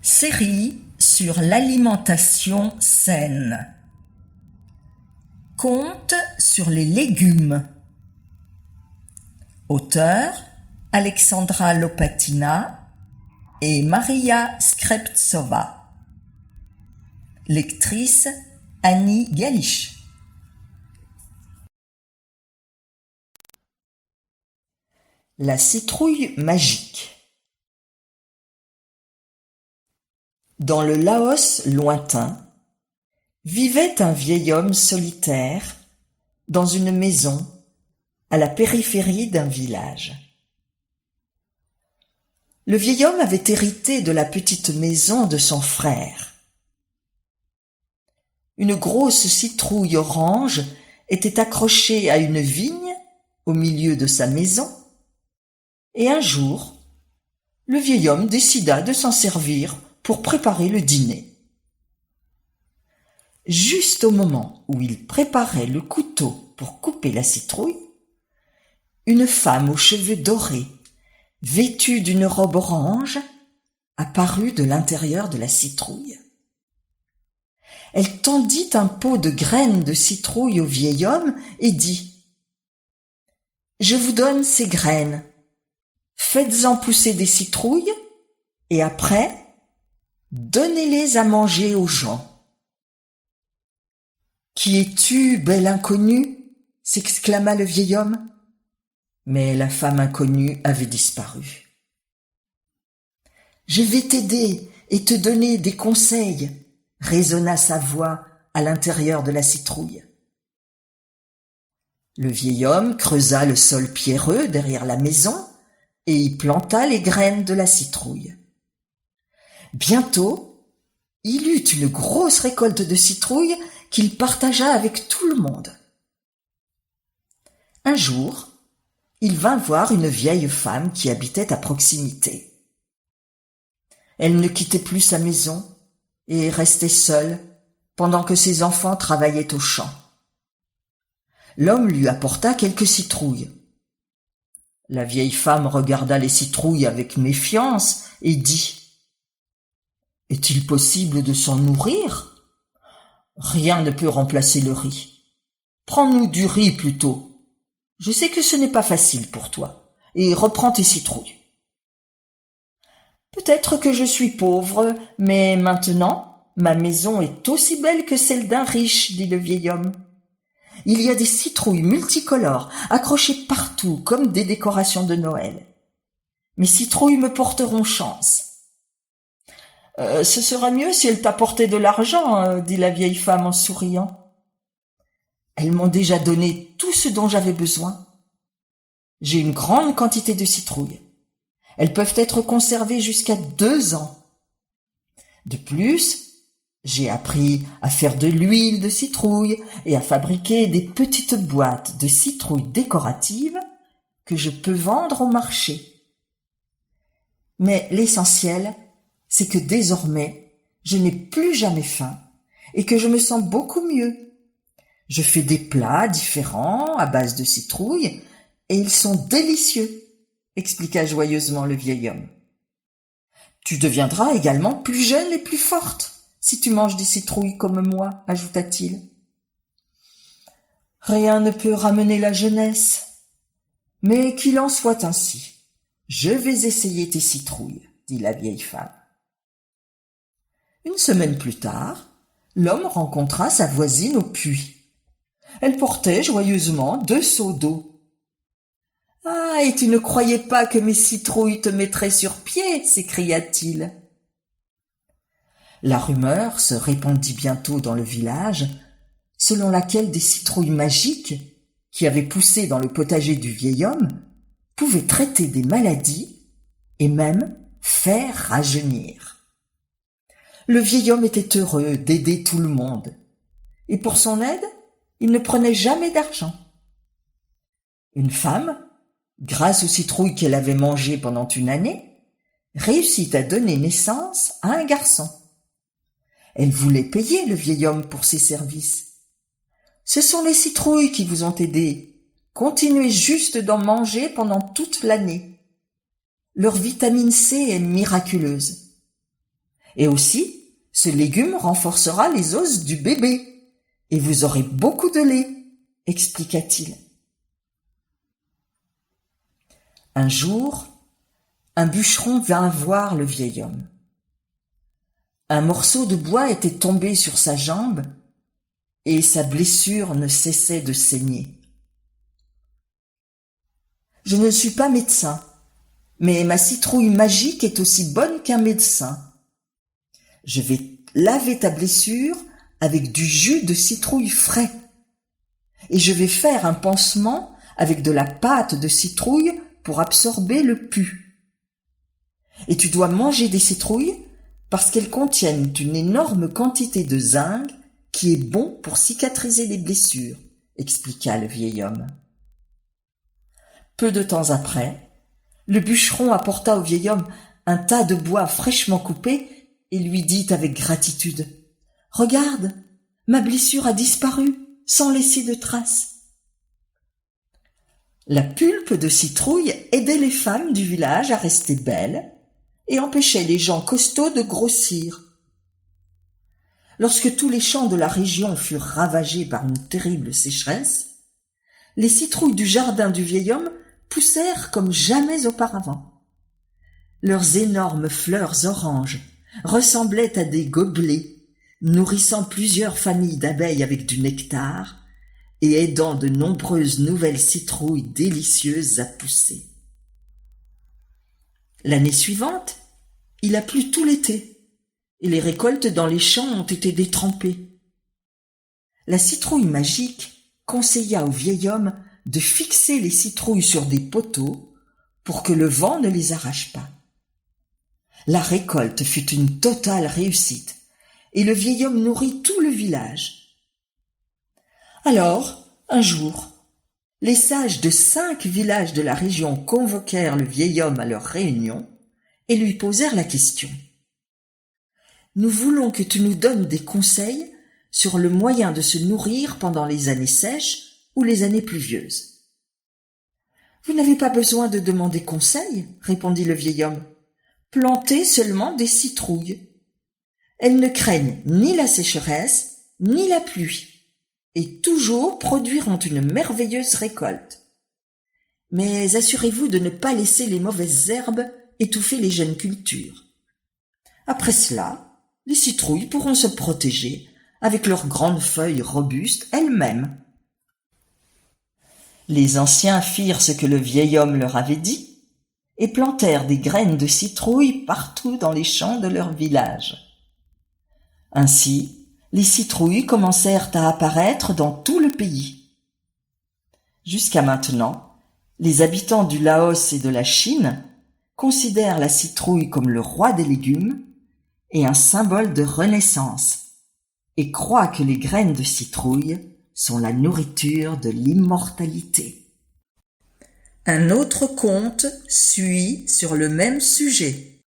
Série sur l'alimentation saine. Conte sur les légumes. Auteur Alexandra Lopatina et Maria Skreptsova. Lectrice Annie Galich. La citrouille magique. Dans le Laos lointain, vivait un vieil homme solitaire dans une maison à la périphérie d'un village. Le vieil homme avait hérité de la petite maison de son frère. Une grosse citrouille orange était accrochée à une vigne au milieu de sa maison, et un jour, le vieil homme décida de s'en servir pour préparer le dîner. Juste au moment où il préparait le couteau pour couper la citrouille, une femme aux cheveux dorés, vêtue d'une robe orange, apparut de l'intérieur de la citrouille. Elle tendit un pot de graines de citrouille au vieil homme et dit : « Je vous donne ces graines. Faites-en pousser des citrouilles et après, donnez-les à manger aux gens. »« Qui es-tu, belle inconnue ?» s'exclama le vieil homme. Mais la femme inconnue avait disparu. « Je vais t'aider et te donner des conseils », résonna sa voix à l'intérieur de la citrouille. Le vieil homme creusa le sol pierreux derrière la maison et y planta les graines de la citrouille. Bientôt, il eut une grosse récolte de citrouilles qu'il partagea avec tout le monde. Un jour, il vint voir une vieille femme qui habitait à proximité. Elle ne quittait plus sa maison et restait seule pendant que ses enfants travaillaient au champ. L'homme lui apporta quelques citrouilles. La vieille femme regarda les citrouilles avec méfiance et dit : « Est-il possible de s'en nourrir ? Rien ne peut remplacer le riz. Prends-nous du riz plutôt. Je sais que ce n'est pas facile pour toi. Et reprends tes citrouilles. » « Peut-être que je suis pauvre, mais maintenant, ma maison est aussi belle que celle d'un riche, dit le vieil homme. Il y a des citrouilles multicolores, accrochées partout comme des décorations de Noël. Mes citrouilles me porteront chance. Ce sera mieux si elles t'apportaient de l'argent, dit la vieille femme en souriant. Elles m'ont déjà donné tout ce dont j'avais besoin. J'ai une grande quantité de citrouilles. Elles peuvent être conservées jusqu'à 2 ans. De plus, j'ai appris à faire de l'huile de citrouille et à fabriquer des petites boîtes de citrouilles décoratives que je peux vendre au marché. Mais l'essentiel, c'est que désormais, je n'ai plus jamais faim et que je me sens beaucoup mieux. Je fais des plats différents à base de citrouilles et ils sont délicieux, expliqua joyeusement le vieil homme. Tu deviendras également plus jeune et plus forte si tu manges des citrouilles comme moi, ajouta-t-il. Rien ne peut ramener la jeunesse, mais qu'il en soit ainsi. Je vais essayer tes citrouilles, dit la vieille femme. Une semaine plus tard, l'homme rencontra sa voisine au puits. Elle portait joyeusement 2 seaux d'eau. « Ah, et tu ne croyais pas que mes citrouilles te mettraient sur pied » s'écria-t-il. La rumeur se répandit bientôt dans le village, selon laquelle des citrouilles magiques, qui avaient poussé dans le potager du vieil homme, pouvaient traiter des maladies et même faire rajeunir. Le vieil homme était heureux d'aider tout le monde, et pour son aide, il ne prenait jamais d'argent. Une femme, grâce aux citrouilles qu'elle avait mangées pendant une année, réussit à donner naissance à un garçon. Elle voulait payer le vieil homme pour ses services. « Ce sont les citrouilles qui vous ont aidé. Continuez juste d'en manger pendant toute l'année. Leur vitamine C est miraculeuse. Et aussi, ce légume renforcera les os du bébé, et vous aurez beaucoup de lait, expliqua-t-il. Un jour, un bûcheron vint voir le vieil homme. Un morceau de bois était tombé sur sa jambe et sa blessure ne cessait de saigner. « Je ne suis pas médecin, mais ma citrouille magique est aussi bonne qu'un médecin. Je vais laver ta blessure avec du jus de citrouille frais et je vais faire un pansement avec de la pâte de citrouille pour absorber le pus. Et tu dois manger des citrouilles parce qu'elles contiennent une énorme quantité de zinc qui est bon pour cicatriser les blessures, expliqua le vieil homme. Peu de temps après, le bûcheron apporta au vieil homme un tas de bois fraîchement coupé et lui dit avec gratitude : « Regarde, ma blessure a disparu sans laisser de traces. » La pulpe de citrouille aidait les femmes du village à rester belles et empêchait les gens costauds de grossir. Lorsque tous les champs de la région furent ravagés par une terrible sécheresse, les citrouilles du jardin du vieil homme poussèrent comme jamais auparavant. Leurs énormes fleurs oranges ressemblaient à des gobelets, nourrissant plusieurs familles d'abeilles avec du nectar et aidant de nombreuses nouvelles citrouilles délicieuses à pousser. L'année suivante, il a plu tout l'été et les récoltes dans les champs ont été détrempées. La citrouille magique conseilla au vieil homme de fixer les citrouilles sur des poteaux pour que le vent ne les arrache pas. La récolte fut une totale réussite et le vieil homme nourrit tout le village. Alors, un jour, les sages de 5 villages de la région convoquèrent le vieil homme à leur réunion et lui posèrent la question. « Nous voulons que tu nous donnes des conseils sur le moyen de se nourrir pendant les années sèches ou les années pluvieuses. »« Vous n'avez pas besoin de demander conseil, répondit le vieil homme. Plantez seulement des citrouilles. Elles ne craignent ni la sécheresse, ni la pluie, et toujours produiront une merveilleuse récolte. Mais assurez-vous de ne pas laisser les mauvaises herbes étouffer les jeunes cultures. Après cela, les citrouilles pourront se protéger avec leurs grandes feuilles robustes elles-mêmes. » Les anciens firent ce que le vieil homme leur avait dit et plantèrent des graines de citrouille partout dans les champs de leur village. Ainsi, les citrouilles commencèrent à apparaître dans tout le pays. Jusqu'à maintenant, les habitants du Laos et de la Chine considèrent la citrouille comme le roi des légumes et un symbole de renaissance, et croient que les graines de citrouille sont la nourriture de l'immortalité. Un autre conte suit sur le même sujet.